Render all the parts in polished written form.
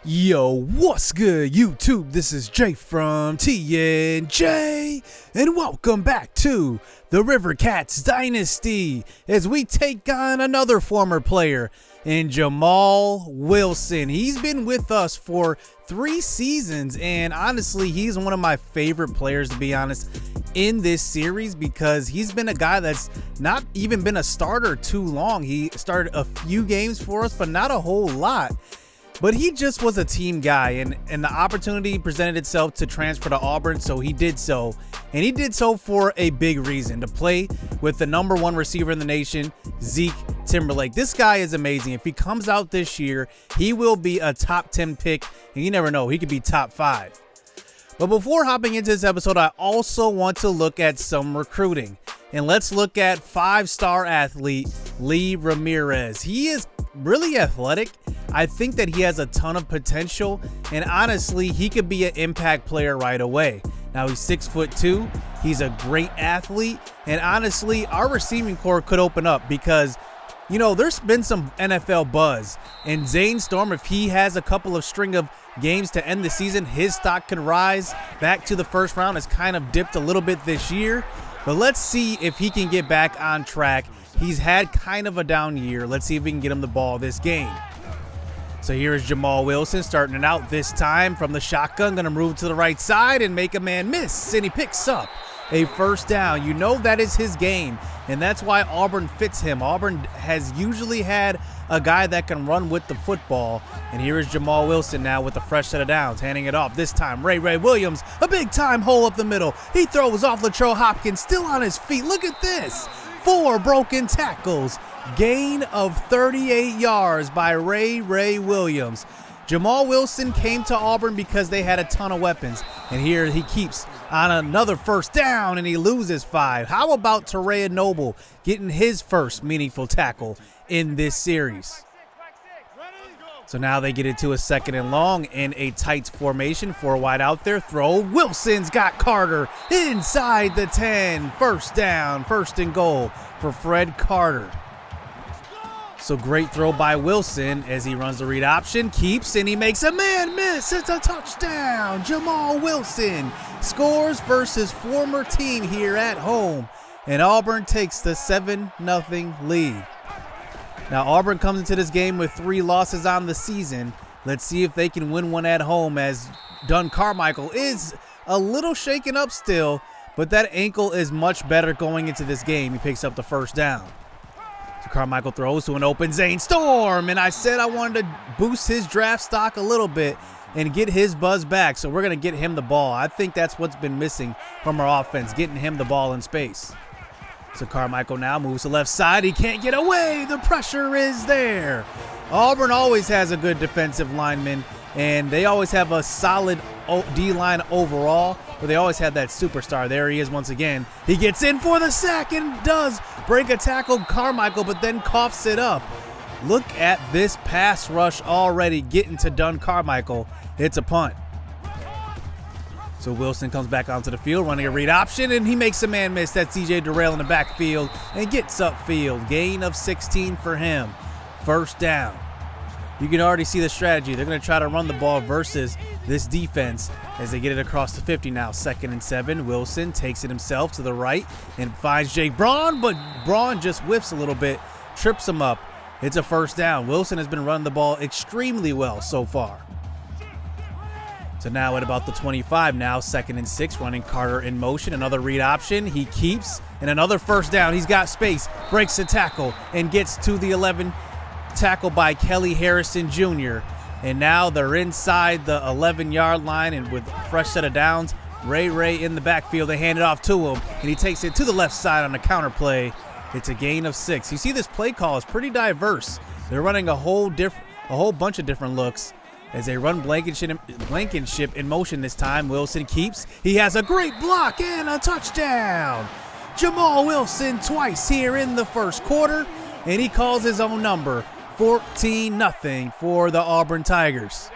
Yo, what's good, YouTube? This is Jay from TNJ, and welcome back to the Rivercats Dynasty as we take on another former player in Jamaal Wilson. He's been with us for 3 seasons, and honestly, he's one of my favorite players, to be honest, in this series because he's been a guy that's not even been a starter too long. He started a few games for us, but not a whole lot. But he just was a team guy, and the opportunity presented itself to transfer to Auburn, so he did so. And he did so for a big reason, to play with the #1 receiver in the nation, Zeke Timberlake. This guy is amazing. If he comes out this year, he will be a top 10 pick, and you never know, he could be top 5. But before hopping into this episode, I also want to look at some recruiting. And let's look at 5-star athlete Lee Ramirez. He is really athletic. I think that he has a ton of potential, and honestly, he could be an impact player right away. Now, he's 6'2". He's a great athlete, and honestly, our receiving core could open up because, you know, there's been some NFL buzz, and Zane Storm, if he has a couple of string of games to end the season, his stock could rise back to the first round. It's kind of dipped a little bit this year, but let's see if he can get back on track. He's had kind of a down year. Let's see if we can get him the ball this game. So here is Jamaal Wilson starting it out this time from the shotgun. Going to move to the right side and make a man miss. And he picks up a first down. You know that is his game, and that's why Auburn fits him. Auburn has usually had a guy that can run with the football. And here is Jamaal Wilson now with a fresh set of downs, handing it off. This time, Ray Williams, a big-time hole up the middle. He throws off Latrell Hopkins, still on his feet. Look at this. 4 broken tackles. Gain of 38 yards by Ray Williams. Jamaal Wilson came to Auburn because they had a ton of weapons. And here he keeps on another first down, and he loses 5. How about Terea Noble getting his first meaningful tackle in this series? So now they get into a 2nd and long in a tight formation. 4 wide out there. Throw. Wilson's got Carter inside the 10. First down, 1st and goal for Fred Carter. So great throw by Wilson as he runs the read option, keeps, and he makes a man miss. It's a touchdown. Jamaal Wilson scores versus former team here at home, and Auburn takes the 7-0 lead. Now Auburn comes into this game with 3 losses on the season. Let's see if they can win one at home, as Dunn Carmichael is a little shaken up still, but that ankle is much better going into this game. He picks up the first down. So Carmichael throws to an open Zane Storm, and I said I wanted to boost his draft stock a little bit and get his buzz back, so we're going to get him the ball. I think that's what's been missing from our offense, getting him the ball in space. So Carmichael now moves to left side. He can't get away. The pressure is there. Auburn always has a good defensive lineman, and they always have a solid D-line overall, but they always have that superstar. There he is once again. He gets in for the sack and does break a tackle, Carmichael, but then coughs it up. Look at this pass rush already getting to Dunn Carmichael. It's a punt. So Wilson comes back onto the field, running a read option, and he makes a man miss. That's CJ Durrell in the backfield and gets upfield. Gain of 16 for him. First down. You can already see the strategy. They're going to try to run the ball versus this defense as they get it across the 50 now. 2nd and 7. Wilson takes it himself to the right and finds Jake Braun, but Braun just whiffs a little bit, trips him up. It's a first down. Wilson has been running the ball extremely well so far. So now at about the 25 now, 2nd and 6, running Carter in motion. Another read option. He keeps, and another first down. He's got space, breaks a tackle, and gets to the 11. Tackle by Kelly Harrison Jr. And now they're inside the 11-yard line, and with a fresh set of downs, Ray in the backfield. They hand it off to him, and he takes it to the left side on the counter play. It's a gain of 6. You see this play call is pretty diverse. They're running a whole bunch of different looks as they run Blankenship in motion this time. Wilson keeps. He has a great block and a touchdown. Jamaal Wilson twice here in the first quarter, and he calls his own number. 14-0 for the Auburn Tigers.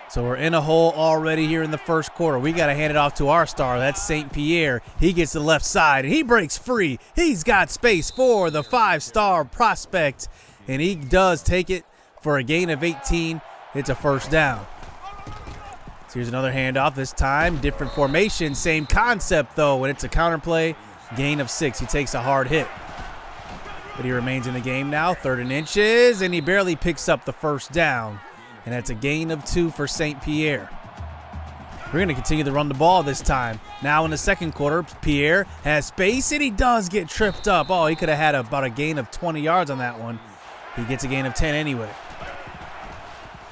So we're in a hole already here in the first quarter. We got to hand it off to our star. That's St. Pierre. He gets to the left side, and he breaks free. He's got space for the 5-star prospect, and he does take it for a gain of 18 It's a first down. So here's another handoff, this time different formation, same concept though, and it's a counter play, gain of 6. He takes a hard hit. But he remains in the game now, 3rd and inches, and he barely picks up the first down. And that's a gain of 2 for St. Pierre. We're going to continue to run the ball this time. Now in the second quarter, Pierre has space, and he does get tripped up. Oh, he could have had about a gain of 20 yards on that one. He gets a gain of 10 anyway.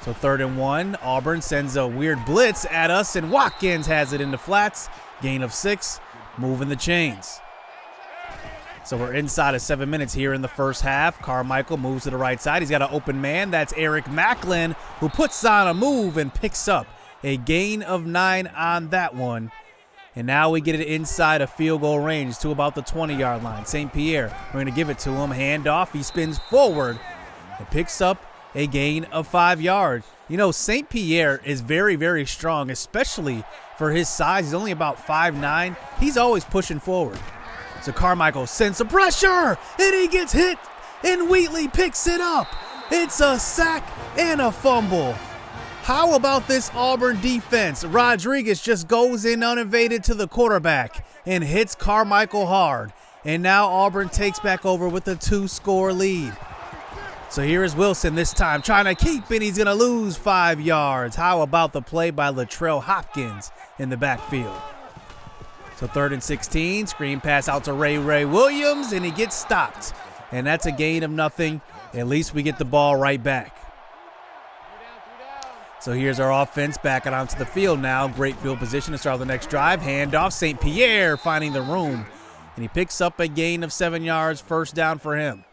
So 3rd and 1, Auburn sends a weird blitz at us, and Watkins has it in the flats. Gain of 6, moving the chains. So we're inside of 7 minutes here in the first half. Carmichael moves to the right side. He's got an open man. That's Eric Macklin, who puts on a move and picks up a gain of 9 on that one. And now we get it inside of field goal range to about the 20-yard line. St. Pierre, we're going to give it to him. Handoff. He spins forward and picks up a gain of 5 yards. You know, St. Pierre is very, very strong, especially for his size. He's only about 5'9". He's always pushing forward. So Carmichael sends some pressure, and he gets hit, and Wheatley picks it up. It's a sack and a fumble. How about this Auburn defense? Rodriguez just goes in uninvaded to the quarterback and hits Carmichael hard. And now Auburn takes back over with a 2-score lead. So here is Wilson this time trying to keep it. He's going to lose 5 yards. How about the play by Latrell Hopkins in the backfield? So 3rd and 16, screen pass out to Ray Williams, and he gets stopped. And that's a gain of nothing. At least we get the ball right back. So here's our offense backing onto the field now. Great field position to start the next drive. Handoff, St. Pierre finding the room. And he picks up a gain of 7 yards, first down for him.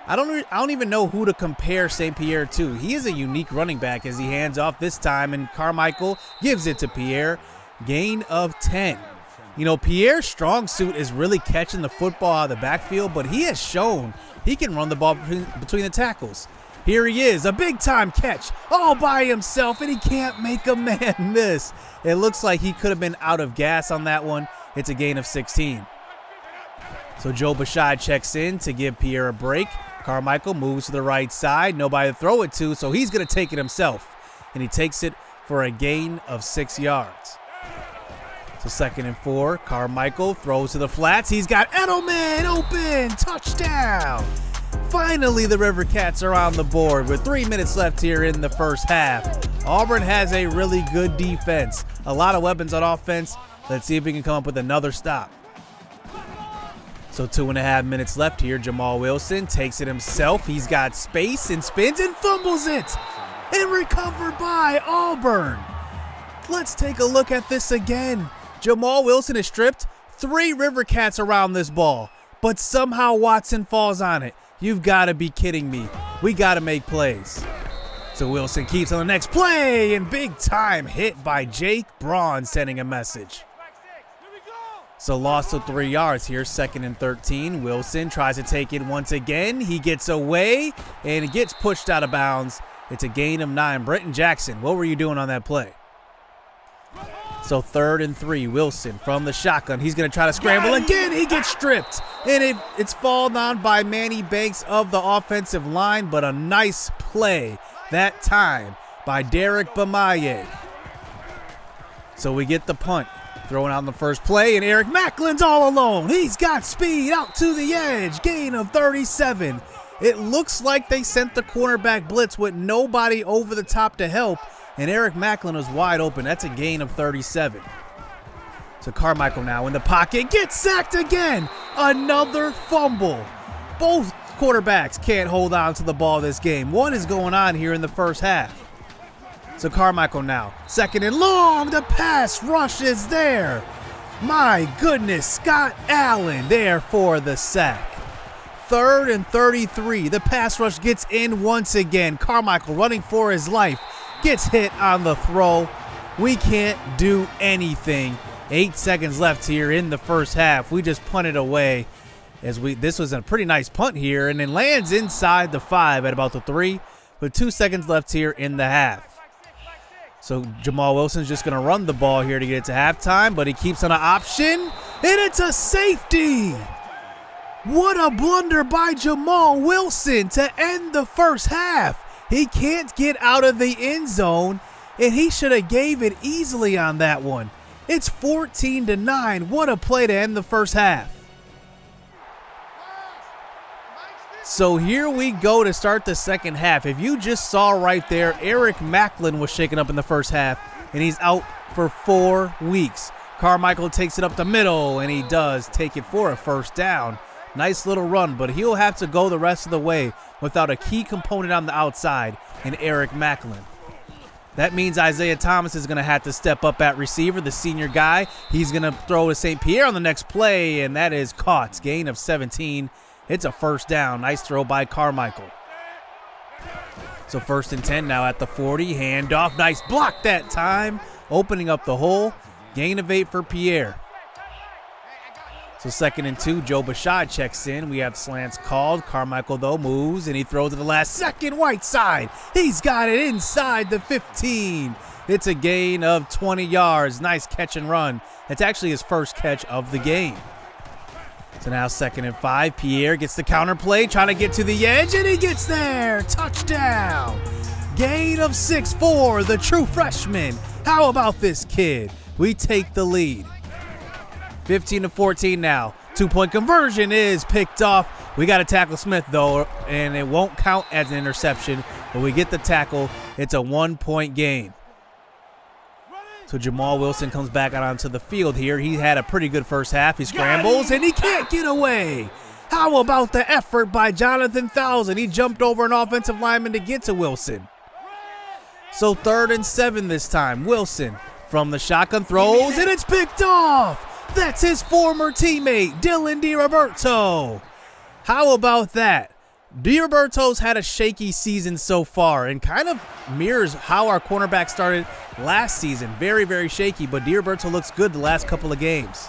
I don't even know who to compare St. Pierre to. He is a unique running back as he hands off this time, and Carmichael gives it to Pierre. Gain of 10. You know, Pierre's strong suit is really catching the football out of the backfield, but he has shown he can run the ball between the tackles. Here he is, a big-time catch all by himself, and he can't make a man miss. It looks like he could have been out of gas on that one. It's a gain of 16. So Joe Bashai checks in to give Pierre a break. Carmichael moves to the right side. Nobody to throw it to, so he's going to take it himself. And he takes it for a gain of 6 yards. So 2nd and 4, Carmichael throws to the flats. He's got Edelman open. Touchdown. Finally, the Rivercats are on the board with 3 minutes left here in the first half. Auburn has a really good defense. A lot of weapons on offense. Let's see if we can come up with another stop. So 2.5 minutes left here. Jamaal Wilson takes it himself. He's got space and spins and fumbles it. And recovered by Auburn. Let's take a look at this again. Jamaal Wilson is stripped. 3 Rivercats around this ball. But somehow Watson falls on it. You've got to be kidding me. We got to make plays. So Wilson keeps on the next play. And big time hit by Jake Braun sending a message. So loss of 3 yards here, 2nd and 13. Wilson tries to take it once again. He gets away and he gets pushed out of bounds. It's a gain of 9. Brenton Jackson, what were you doing on that play? So 3rd and 3, Wilson from the shotgun. He's going to try to scramble again. He gets stripped. And it's fallen on by Manny Banks of the offensive line, but a nice play that time by Derek Bamaye. So we get the punt. Throwing out on the first play, and Eric Macklin's all alone. He's got speed out to the edge. Gain of 37. It looks like they sent the cornerback blitz with nobody over the top to help, and Eric Macklin was wide open. That's a gain of 37. So Carmichael now in the pocket. Gets sacked again. Another fumble. Both quarterbacks can't hold on to the ball this game. What is going on here in the first half? So Carmichael now, 2nd and long, the pass rush is there. My goodness, Scott Allen there for the sack. 3rd and 33, the pass rush gets in once again. Carmichael running for his life, gets hit on the throw. We can't do anything. 8 seconds left here in the first half. We just punted away this was a pretty nice punt here, and it lands inside the 5 at about the 3 with 2 seconds left here in the half. So Jamaal Wilson's just going to run the ball here to get it to halftime, but he keeps on an option, and it's a safety. What a blunder by Jamaal Wilson to end the first half. He can't get out of the end zone, and he should have gave it easily on that one. It's 14-9. What a play to end the first half. So here we go to start the second half. If you just saw right there, Eric Macklin was shaken up in the first half, and he's out for 4 weeks. Carmichael takes it up the middle, and he does take it for a first down. Nice little run, but he'll have to go the rest of the way without a key component on the outside in Eric Macklin. That means Isaiah Thomas is going to have to step up at receiver, the senior guy. He's going to throw to St. Pierre on the next play, and that is caught. Gain of 17. It's a first down. Nice throw by Carmichael. So 1st and 10 now at the 40. Handoff. Nice block that time. Opening up the hole. Gain of 8 for Pierre. So 2nd and 2, Joe Bashad checks in. We have slants called. Carmichael, though, moves, and he throws to the last second. Whiteside. He's got it inside the 15. It's a gain of 20 yards. Nice catch and run. It's actually his first catch of the game. So now 2nd and 5. Pierre gets the counter play, trying to get to the edge, and he gets there. Touchdown. Gain of 6 for the true freshman. How about this kid? We take the lead. 15-14 now. 2-point conversion is picked off. We got to tackle Smith, though, and it won't count as an interception, but we get the tackle. It's a 1-point game. So Jamaal Wilson comes back out onto the field here. He had a pretty good first half. He scrambles, and he can't get away. How about the effort by Jonathan Thousand? He jumped over an offensive lineman to get to Wilson. So 3rd and 7 this time. Wilson from the shotgun throws, and it's picked off. That's his former teammate, Dylan DiRoberto. How about that? DiRoberto's had a shaky season so far and kind of mirrors how our cornerback started last season. Very, very shaky, but DiRoberto looks good the last couple of games.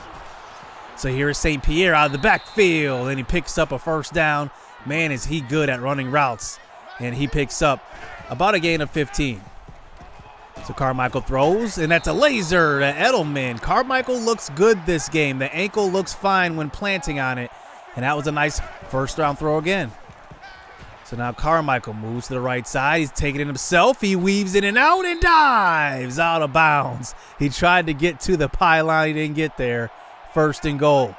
So here is St. Pierre out of the backfield, and he picks up a first down. Man, is he good at running routes. And he picks up about a gain of 15. So Carmichael throws, and that's a laser to Edelman. Carmichael looks good this game. The ankle looks fine when planting on it, and that was a nice first-round throw again. So now Carmichael moves to the right side. He's taking it himself. He weaves in and out and dives out of bounds. He tried to get to the pylon. He didn't get there. 1st and goal.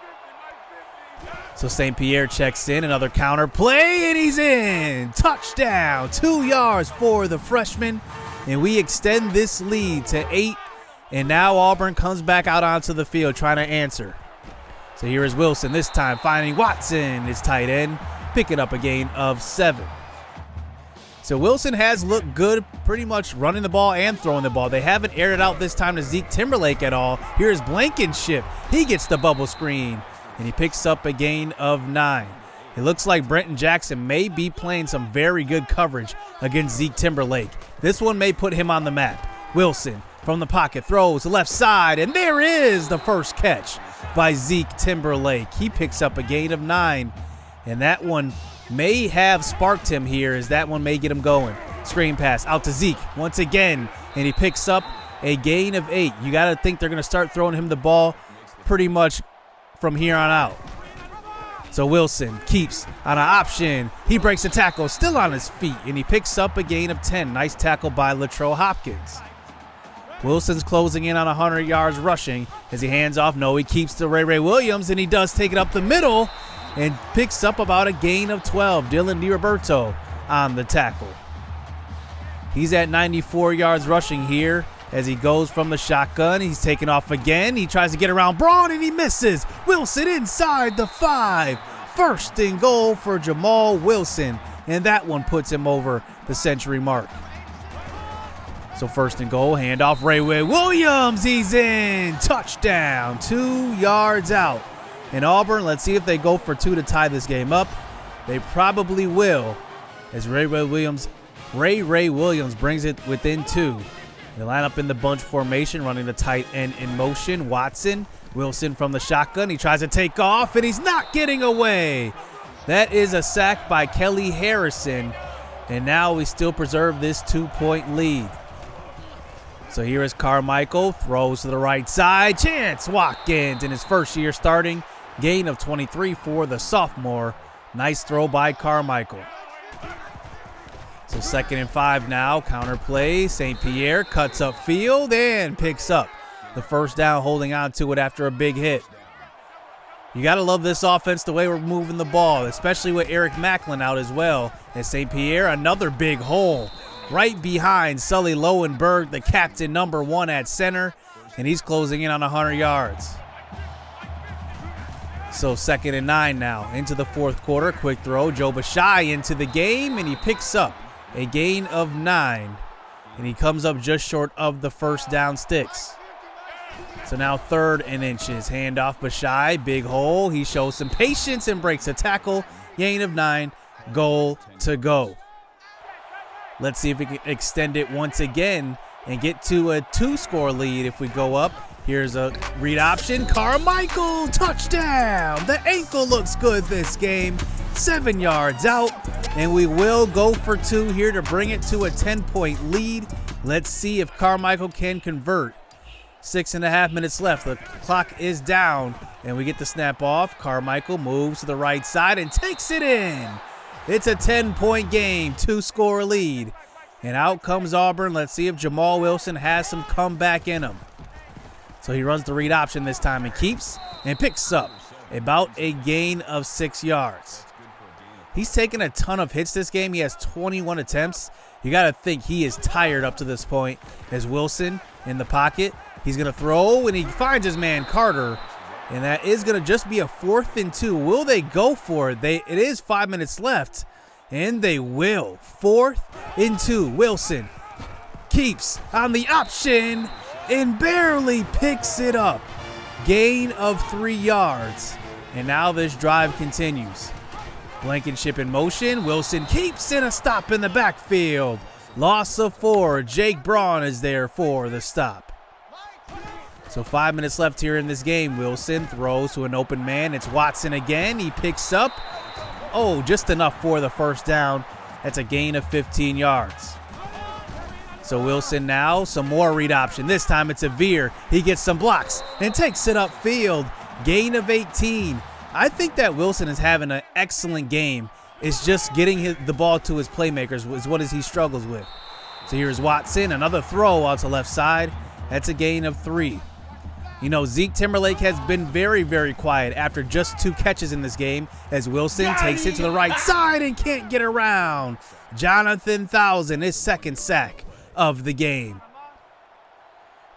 So St. Pierre checks in. Another counter play, and he's in. Touchdown. 2 yards for the freshman. And we extend this lead to 8, and now Auburn comes back out onto the field trying to answer. So here is Wilson this time finding Watson, his tight end, picking up a gain of 7. So Wilson has looked good pretty much running the ball and throwing the ball. They haven't aired it out this time to Zeke Timberlake at all. Here's Blankenship. He gets the bubble screen, and he picks up a gain of 9. It looks like Brenton Jackson may be playing some very good coverage against Zeke Timberlake. This one may put him on the map. Wilson from the pocket throws to the left side, and there is the first catch by Zeke Timberlake. He picks up a gain of 9, and that one may have sparked him here, as that one may get him going. Screen pass out to Zeke once again, and he picks up a gain of 8. You got to think they're going to start throwing him the ball pretty much from here on out. So Wilson keeps on an option. He breaks a tackle, still on his feet, and he picks up a gain of 10. Nice tackle by Latrell Hopkins. Wilson's closing in on 100 yards rushing as he hands off. No, he keeps to Ray Williams, and he does take it up the middle and picks up about a gain of 12. Dylan DiRoberto on the tackle. He's at 94 yards rushing here as he goes from the shotgun. He's taking off again. He tries to get around Braun, and he misses. Wilson inside the 5. 1st and goal for Jamaal Wilson, and that one puts him over the century mark. So 1st and goal, handoff Ray Williams. He's in. Touchdown. 2 yards out. And Auburn, let's see if they go for 2 to tie this game up. They probably will, as Ray Williams brings it within 2. They line up in the bunch formation, running the tight end in motion. Watson, Wilson from the shotgun. He tries to take off, and he's not getting away. That is a sack by Kelly Harrison, and now we still preserve this 2-point lead. So here is Carmichael, throws to the right side. Chance Watkins in his first year starting. Gain of 23 for the sophomore. Nice throw by Carmichael. So 2nd and 5 now, counter play. St. Pierre cuts upfield and picks up the first down, holding on to it after a big hit. You got to love this offense, the way we're moving the ball, especially with Eric Macklin out as well. And St. Pierre, another big hole right behind Sully Lowenberg, the captain, number 1 at center, and he's closing in on 100 yards. So 2nd and 9 now, into the 4th quarter. Quick throw, Joe Bashai into the game, and he picks up a gain of 9, and he comes up just short of the first down sticks. So now 3rd and inches, handoff Bashai, big hole. He shows some patience and breaks a tackle. Gain of 9, goal to go. Let's see if we can extend it once again and get to a 2-score lead if we go up. Here's a read option. Carmichael, touchdown. The ankle looks good this game. 7 yards out, and we will go for 2 here to bring it to a 10-point lead. Let's see if Carmichael can convert. 6.5 minutes left. The clock is down, and we get the snap off. Carmichael moves to the right side and takes it in. It's a 10-point game, 2-score lead. And out comes Auburn. Let's see if Jamaal Wilson has some comeback in him. So he runs the read option this time and keeps and picks up about a gain of 6 yards. He's taken a ton of hits this game. He has 21 attempts. You got to think he is tired up to this point. As Wilson in the pocket, he's going to throw, and he finds his man Carter. And that is going to just be a 4th and 2. Will they go for it? It is 5 minutes left, and they will. 4th and 2. Wilson keeps on the option and barely picks it up. Gain of 3 yards. And now this drive continues. Blankenship in motion. Wilson keeps in a stop in the backfield. Loss of 4. Jake Braun is there for the stop. So 5 minutes left here in this game. Wilson throws to an open man. It's Watson again. He picks up. Oh, just enough for the first down. That's a gain of 15 yards. So Wilson now, some more read option. This time it's a veer. He gets some blocks and takes it upfield. Gain of 18. I think that Wilson is having an excellent game. It's just getting the ball to his playmakers is what he struggles with. So here's Watson, another throw out to left side. That's a gain of 3. You know, Zeke Timberlake has been very, very quiet after just 2 catches in this game as Wilson takes it to the right side and can't get around. Jonathan Thousand, his 2nd sack of the game.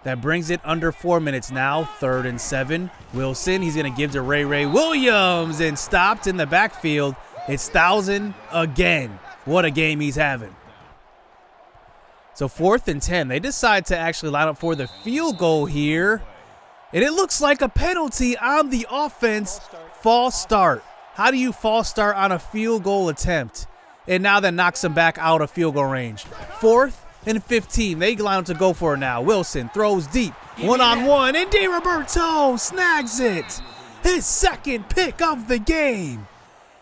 That brings it under 4 minutes now. 3rd and 7. Wilson, he's going to give to Ray Williams and stopped in the backfield. It's Thousand again. What a game he's having. So 4th and 10. They decide to actually line up for the field goal here. And it looks like a penalty on the offense. False start. How do you false start on a field goal attempt? And now that knocks him back out of field goal range. 4th and 15. They line up to go for it now. Wilson throws deep. 1-on-1. And DiRoberto snags it. His 2nd pick of the game.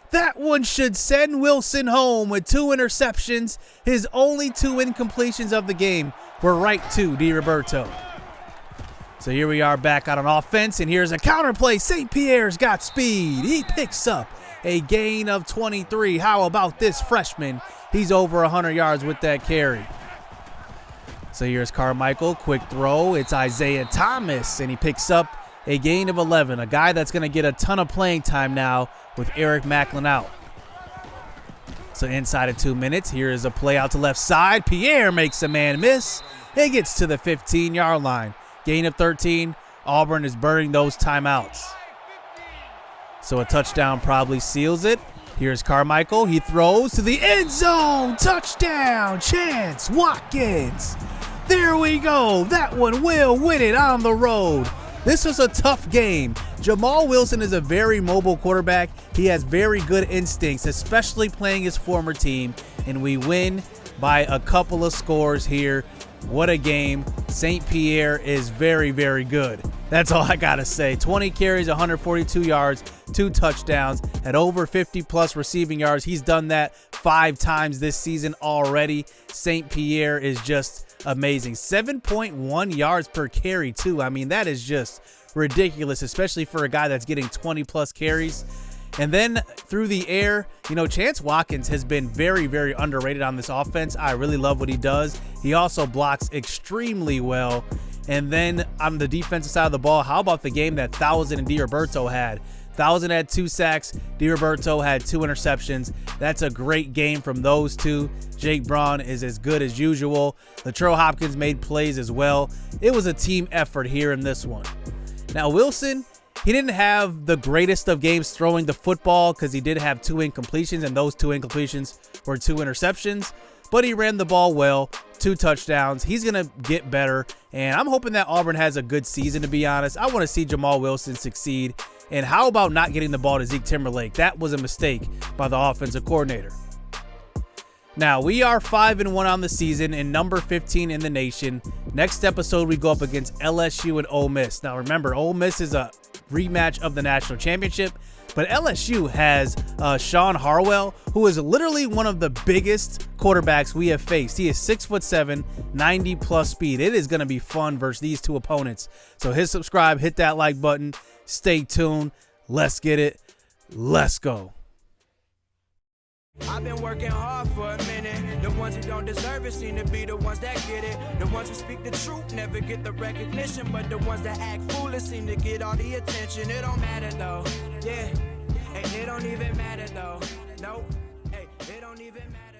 That one should send Wilson home with 2 interceptions. His only 2 incompletions of the game were right to DiRoberto. So here we are back out on offense, and here's a counter play. St. Pierre's got speed. He picks up a gain of 23. How about this freshman? He's over 100 yards with that carry. So here's Carmichael, quick throw. It's Isaiah Thomas, and he picks up a gain of 11. A guy that's going to get a ton of playing time now with Eric Macklin out. So inside of 2 minutes, here is a play out to left side. Pierre makes a man miss. He gets to the 15-yard line. Gain of 13. Auburn is burning those timeouts. So a touchdown probably seals it. Here's Carmichael. He throws to the end zone. Touchdown. Chance Watkins. There we go. That one will win it on the road. This was a tough game. Jamaal Wilson is a very mobile quarterback. He has very good instincts, especially playing his former team. And we win by a couple of scores here. What a game. St. Pierre is very, very good. That's all I got to say. 20 carries, 142 yards, 2 touchdowns, at over 50-plus receiving yards. He's done that 5 times this season already. St. Pierre is just amazing. 7.1 yards per carry, too. I mean, that is just ridiculous, especially for a guy that's getting 20-plus carries. And then through the air, you know, Chance Watkins has been very, very underrated on this offense. I really love what he does. He also blocks extremely well. And then on the defensive side of the ball, how about the game that Thousand and DiRoberto had? Thousand had 2 sacks. DiRoberto had 2 interceptions. That's a great game from those two. Jake Braun is as good as usual. Latrell Hopkins made plays as well. It was a team effort here in this one. Now, Wilson, he didn't have the greatest of games throwing the football because he did have 2 incompletions, and those 2 incompletions were 2 interceptions. But he ran the ball well, 2 touchdowns. He's going to get better, and I'm hoping that Auburn has a good season, to be honest. I want to see Jamaal Wilson succeed. And how about not getting the ball to Zeke Timberlake? That was a mistake by the offensive coordinator. Now, we are 5-1 on the season and number 15 in the nation. Next episode, we go up against LSU and Ole Miss. Now, remember, Ole Miss is a rematch of the national championship, but LSU has Sean Harwell, who is literally one of the biggest quarterbacks we have faced. He is 6'7", 90+ speed. It is going to be fun versus these 2 opponents. So hit subscribe, hit that like button. Stay tuned. Let's get it. Let's go. I've been working hard for a minute. The ones who don't deserve it seem to be the ones that get it. The ones who speak the truth never get the recognition, but the ones that act foolish seem to get all the attention. It don't matter though. Yeah. Hey, it don't even matter though. No. Hey, it don't even matter.